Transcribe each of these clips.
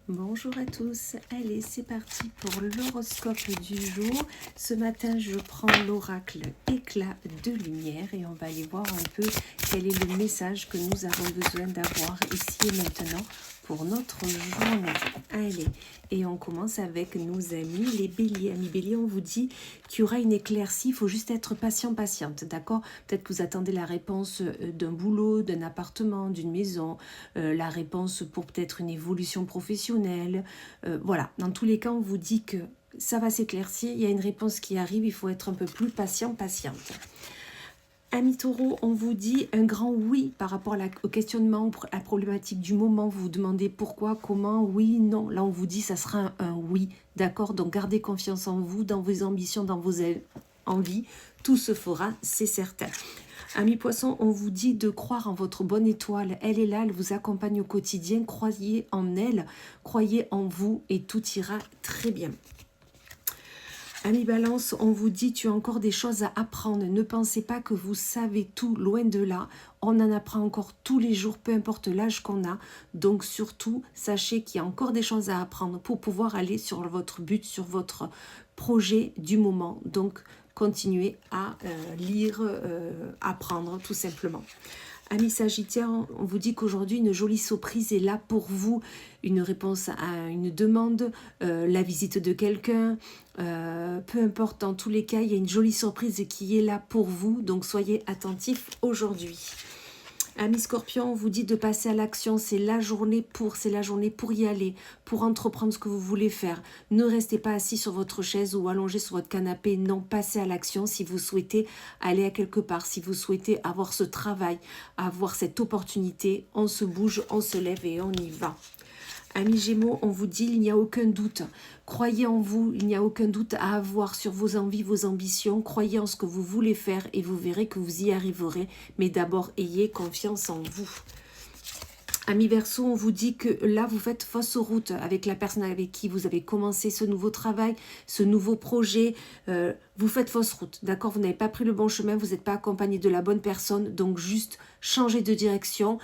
Bonjour à tous, allez c'est parti pour l'horoscope du jour. Ce matin je prends l'oracle éclat de lumière et on va aller voir un peu quel est le message que nous avons besoin d'avoir ici et maintenant pour notre journée. Allez, et on commence avec nos amis les béliers. Amis béliers, on vous dit qu'il y aura une éclaircie, il faut juste être patiente, d'accord? Peut-être que vous attendez la réponse d'un boulot, d'un appartement, d'une maison, la réponse pour peut-être une évolution professionnelle. Voilà, dans tous les cas, on vous dit que ça va s'éclaircir, il y a une réponse qui arrive, il faut être un peu plus patiente. Amis taureau, on vous dit un grand oui par rapport au questionnement, à la problématique du moment. Vous vous demandez pourquoi, comment, oui, non. Là, on vous dit ça sera un oui, d'accord? Donc, gardez confiance en vous, dans vos ambitions, dans vos envies. Tout se fera, c'est certain. Amis poissons, on vous dit de croire en votre bonne étoile. Elle est là, elle vous accompagne au quotidien. Croyez en elle, croyez en vous et tout ira très bien. Amis Balance, on vous dit tu as encore des choses à apprendre. Ne pensez pas que vous savez tout, loin de là. On en apprend encore tous les jours, peu importe l'âge qu'on a. Donc surtout, sachez qu'il y a encore des choses à apprendre pour pouvoir aller sur votre but, sur votre projet du moment. Donc continuez à lire, apprendre tout simplement. Amis Sagittaire, on vous dit qu'aujourd'hui, une jolie surprise est là pour vous. Une réponse à une demande, la visite de quelqu'un. Peu importe, dans tous les cas, il y a une jolie surprise qui est là pour vous. Donc, soyez attentifs aujourd'hui. Amis Scorpion, on vous dit de passer à l'action. C'est la journée pour y aller, pour entreprendre ce que vous voulez faire. Ne restez pas assis sur votre chaise ou allongé sur votre canapé. Non, passez à l'action si vous souhaitez aller à quelque part, si vous souhaitez avoir ce travail, avoir cette opportunité. On se bouge, on se lève et on y va. Amis Gémeaux, on vous dit, il n'y a aucun doute. Croyez en vous, il n'y a aucun doute à avoir sur vos envies, vos ambitions. Croyez en ce que vous voulez faire et vous verrez que vous y arriverez. Mais d'abord, ayez confiance en vous. Amis Verseau, on vous dit que là, vous faites fausse route avec la personne avec qui vous avez commencé ce nouveau travail, ce nouveau projet. Vous faites fausse route, d'accord? Vous n'avez pas pris le bon chemin, vous n'êtes pas accompagné de la bonne personne. Donc, juste changez de direction.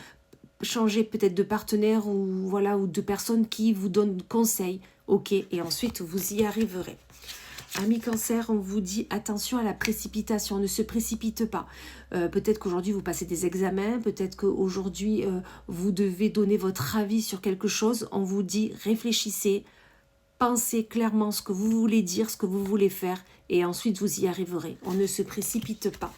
Changer peut-être de partenaire ou voilà ou de personnes qui vous donnent conseil, ok, et ensuite vous y arriverez. Amis Cancer, on vous dit attention à la précipitation, ne se précipite pas. Peut-être qu'aujourd'hui vous passez des examens, peut-être qu'aujourd'hui vous devez donner votre avis sur quelque chose. On vous dit réfléchissez, pensez clairement ce que vous voulez dire, ce que vous voulez faire, et ensuite vous y arriverez. On ne se précipite pas.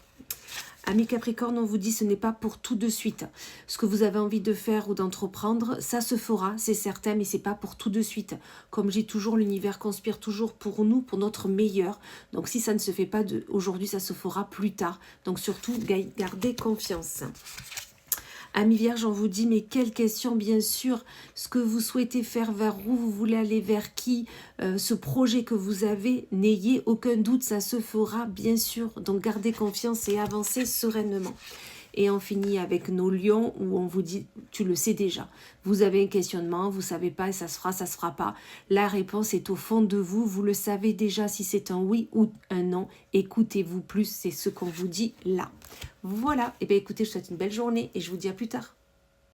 Amis Capricorne, on vous dit ce n'est pas pour tout de suite. Ce que vous avez envie de faire ou d'entreprendre, ça se fera, c'est certain, mais c'est pas pour tout de suite. Comme je dis toujours, l'univers conspire toujours pour nous, pour notre meilleur. Donc si ça ne se fait pas aujourd'hui, ça se fera plus tard. Donc surtout, gardez confiance. Amis Vierge, on vous dit, mais quelle question, bien sûr, ce que vous souhaitez faire, vers où vous voulez aller, vers qui, ce projet que vous avez, n'ayez aucun doute, ça se fera, bien sûr. Donc gardez confiance et avancez sereinement. Et on finit avec nos lions où on vous dit, tu le sais déjà, vous avez un questionnement, vous ne savez pas et ça se fera pas. La réponse est au fond de vous, vous le savez déjà si c'est un oui ou un non. Écoutez-vous plus, c'est ce qu'on vous dit là. Voilà, et bien écoutez, je vous souhaite une belle journée et je vous dis à plus tard.